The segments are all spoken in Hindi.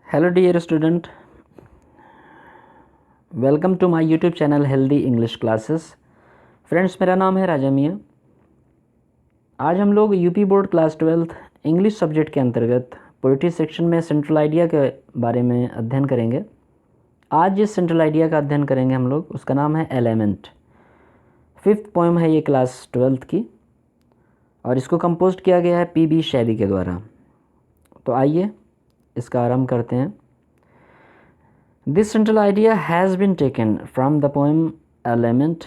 Hello dear student, welcome to my YouTube channel healthy English classes. Friends, मेरा नाम है राजा मियाँ। आज हम लोग UP board class 12th English subject के अंतर्गत पोइट्री सेक्शन में सेंट्रल आइडिया के बारे में अध्ययन करेंगे। आज जिस सेंट्रल आइडिया का अध्ययन करेंगे हम लोग, उसका नाम है एलिमेंट। 5th पोएम है ये क्लास 12th की, और इसको कंपोज किया गया है पी.बी. शैली के द्वारा। तो आइए इसका आरंभ करते हैं। This central idea has been taken from the poem Element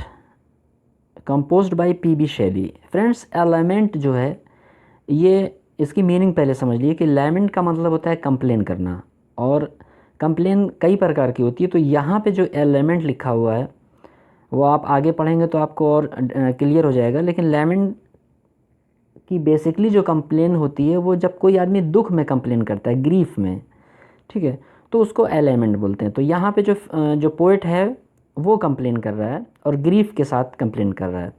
composed by P.B. Shelley। Friends, element जो है, ये इसकी मीनिंग पहले समझ लिए कि लैमेंट का मतलब होता है कंप्लेन करना, और कंप्लेन कई प्रकार की होती है। तो यहाँ पे जो एलिमेंट लिखा हुआ है वो आप आगे पढ़ेंगे तो आपको और क्लियर हो जाएगा। लेकिन लैमेंट की बेसिकली जो कंप्लेन होती है वो जब कोई आदमी दुख में कंप्लेन करता है, ग्रीफ में, ठीक है, तो उसको एलिमेंट बोलते हैं। तो यहाँ पे जो पोएट है वो कंप्लेन कर रहा है और ग्रीफ के साथ कंप्लेन कर रहा है।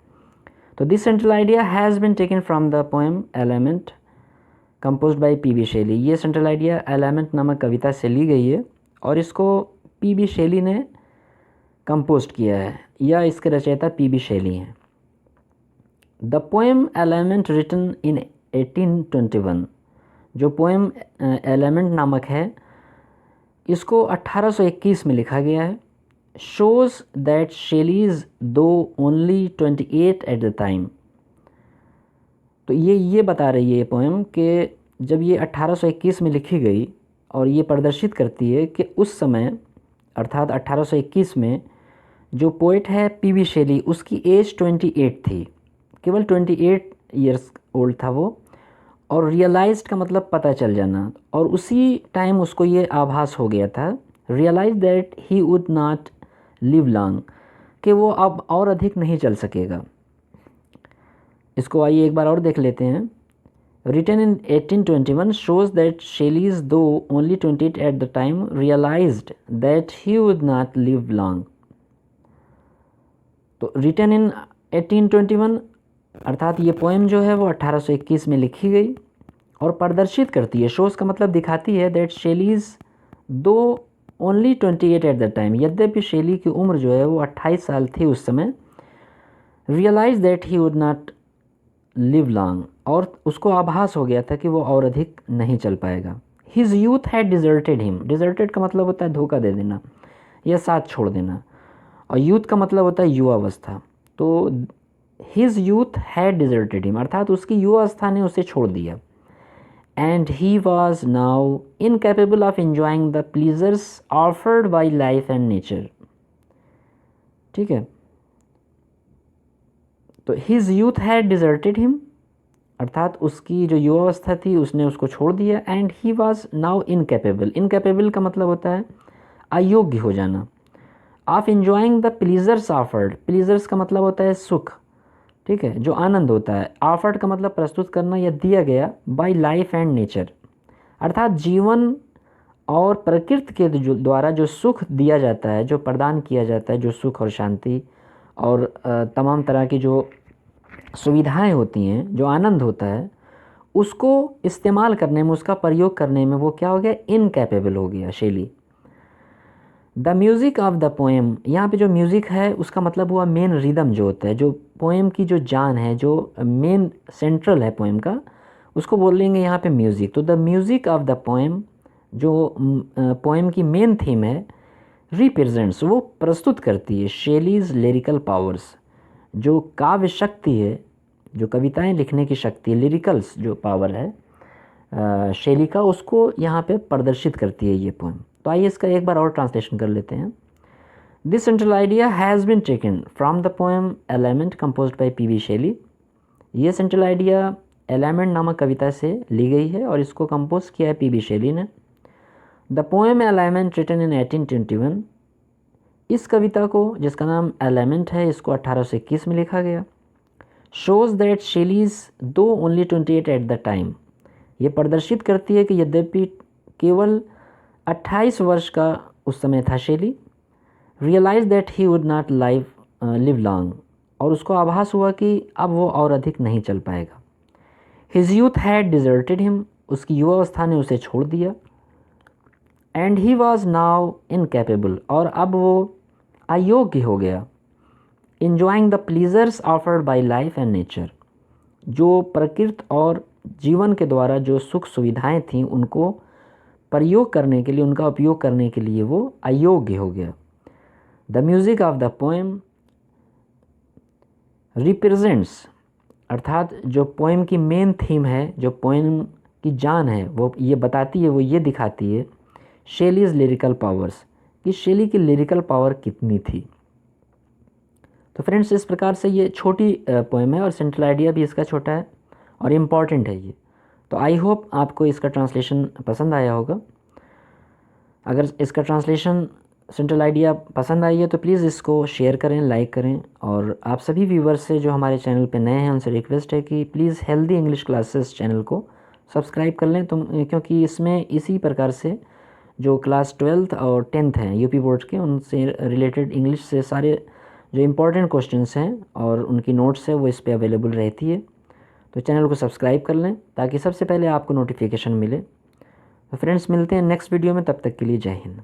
तो this central idea has been taken from the poem element composed by PB. Shelley. ये सेंट्रल आइडिया एलिमेंट नामक कविता से ली गई है और इसको पी.बी. शैली ने कंपोज किया है, या इसके रचयिता पी.बी. शैली हैं। The poem element written in 1821, जो पोएम एलिमेंट नामक है इसको 1821 में लिखा गया है। Shows that Shelley's though only 28 at the time. तो ये बता रही है ये पोएम कि जब ये 1821 में लिखी गई, और ये प्रदर्शित करती है कि उस समय अर्थात 1821 में जो पोएट है पी.बी. शैली, उसकी एज 28 थी, केवल 28 ईयर्स ओल्ड था वो। और रियलाइज्ड का मतलब पता चल जाना, और उसी टाइम उसको ये आभास हो गया था, realize that he would not live long, कि वो अब और अधिक नहीं चल सकेगा। इसको आइए एक बार और देख लेते हैं। Written in 1821 shows that Shelley's though only 28 at the time realised that he would not live long. तो रिटन इन 1821 अर्थात ये पोएम जो है वो 1821 में लिखी गई और प्रदर्शित करती है, शोज़ का मतलब दिखाती है, that Shelley's though only 28 at the time, यद्यपि शैली की उम्र जो है वो 28 साल थी उस समय, realise that he would not live long, और उसको आभास हो गया था कि वो और अधिक नहीं चल पाएगा। His youth had deserted him. Deserted का मतलब होता है धोखा दे देना या साथ छोड़ देना, और यूथ का मतलब होता है युवावस्था। तो his youth had deserted him अर्थात उसकी युवावस्था ने उसे छोड़ दिया। And he was now incapable of enjoying the pleasures offered by life and nature। ठीक है, तो his youth had deserted him अर्थात उसकी जो युवावस्था थी उसने उसको छोड़ दिया। and he was now incapable। incapable का मतलब होता है अयोग्य हो जाना। of enjoying the pleasures offered। pleasures का मतलब होता है सुख, ठीक है, जो आनंद होता है। ऑफर्ड का मतलब प्रस्तुत करना या दिया गया, बाय लाइफ एंड नेचर अर्थात जीवन और प्रकृति के द्वारा जो सुख दिया जाता है, जो प्रदान किया जाता है, जो सुख और शांति और तमाम तरह की जो सुविधाएं होती हैं, जो आनंद होता है, उसको इस्तेमाल करने में, उसका प्रयोग करने में वो क्या हो गया, इनकैपेबल हो गया शैली। The music of the poem, यहाँ पे जो म्यूज़िक है उसका मतलब हुआ मेन रिदम जो होता है, जो पोएम की जो जान है, जो मेन सेंट्रल है पोएम का, उसको बोलेंगे यहाँ पे म्यूज़िक। तो the music of the poem, जो पोएम की मेन थीम है, रिप्रेजेंट्स, वो प्रस्तुत करती है शेलीज लिरिकल पावर्स, जो काव्य शक्ति है, जो कविताएं लिखने की शक्ति है, लिरिकल्स जो पावर है शैली का, उसको यहाँ पे प्रदर्शित करती है ये पोएम। तो आइए इसका एक बार और ट्रांसलेशन कर लेते हैं। This central idea has been taken from the poem element composed by PB. Shelley. ये सेंट्रल आइडिया एलिमेंट नामक कविता से ली गई है और इसको कंपोज किया है पी.बी. शैली ने। The poem element written in 1821। इस कविता को, जिसका नाम एलिमेंट है, इसको 1821 में लिखा गया। शोज़ दैट शैलीज दो ओनली 28 एट द टाइम। ये प्रदर्शित करती है कि यद्यपि केवल 28 वर्ष का उस समय था Shelley. Realise that he would not live long, और उसको आभास हुआ कि अब वो और अधिक नहीं चल पाएगा। His youth had deserted him. उसकी युवावस्था ने उसे छोड़ दिया। And he was now incapable, और अब वो अयोग्य हो गया। Enjoying the pleasures offered by life and nature, जो प्रकृति और जीवन के द्वारा जो सुख सुविधाएं थीं उनको प्रयोग करने के लिए, उनका उपयोग करने के लिए वो अयोग्य हो गया। The music of the poem represents, अर्थात जो पोएम की मेन थीम है, जो पोएम की जान है, वो ये बताती है, वो ये दिखाती है शेलीज़ लिरिकल पावर्स, कि शेली की लिरिकल पावर कितनी थी। तो फ्रेंड्स, इस प्रकार से ये छोटी पोएम है और सेंट्रल आइडिया भी इसका छोटा है और इम्पॉर्टेंट है ये। तो आई होप आपको इसका ट्रांसलेशन पसंद आया होगा। अगर इसका ट्रांसलेशन सेंट्रल आइडिया पसंद आई है तो प्लीज़ इसको शेयर करें, लाइक करें। और आप सभी व्यूवर्स से जो हमारे चैनल पे नए हैं उनसे रिक्वेस्ट है कि please healthy English classes channel को सब्सक्राइब कर लें, क्योंकि इसमें इसी प्रकार से जो क्लास 12th और 10th हैं यूपी बोर्ड के, उनसे रिलेटेड इंग्लिश से सारे जो इम्पोर्टेंट क्वेश्चंस हैं और उनकी नोट्स है वो इस पे अवेलेबल रहती है। तो चैनल को सब्सक्राइब कर लें ताकि सबसे पहले आपको नोटिफिकेशन मिले। तो फ्रेंड्स, मिलते हैं नेक्स्ट वीडियो में, तब तक के लिए जय हिंद।